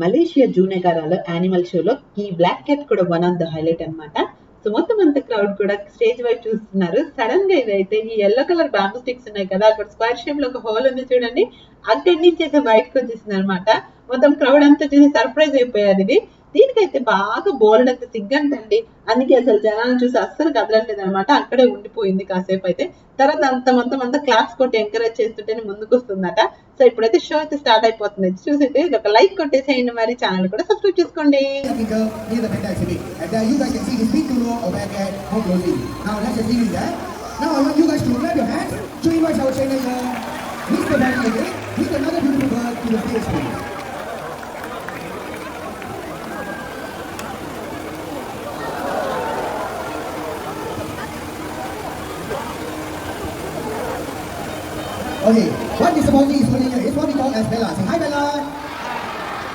Malaysia జూనెగారాలో animal షోలో ఈ black cat కూడా వన్ ఆఫ్ ద హైలైట్ అన్నమాట. సో మొత్తం అంత క్రౌడ్ కూడా స్టేజ్ వైపు చూస్తున్నారు. సడన్ గా ఇదైతే ఈ యెల్లో కలర్ బ్యాంబూ స్టిక్స్ ఉన్నాయి కదా, అక్కడ స్క్వేర్ షేప్ లో ఒక హోల్ ఉంది చూడండి, అక్కడి నుంచి అయితే బయటకు వచ్చేసింది అనమాట. మొత్తం క్రౌడ్ అంతా చూసి సర్ప్రైజ్ అయిపోయారు. ఇది దీనికైతే బాగా బోలెడంత సిగ్గంటండి. అందుకే అసలు జనాలను చూసి అస్సలు కదలట్లేదు అనమాట. అక్కడే ఉండిపోయింది కాసేపు అయితే. తర్వాత మొత్తం అంతా క్లాప్స్ కొట్టి ఎంకరేజ్ చేస్తుంటేనే ముందుకు వస్తుందట. సో ఇప్పుడైతే షో అయితే స్టార్ట్ అయిపోతుంది. చూసైతే ఇది ఒక లైక్ కొట్టేసేయండి, మరి ఛానల్ కూడా సబ్స్క్రైబ్ చేసుకోండి. Okay, what this emoji is holding here is what we call as Bella. Say hi, Bella.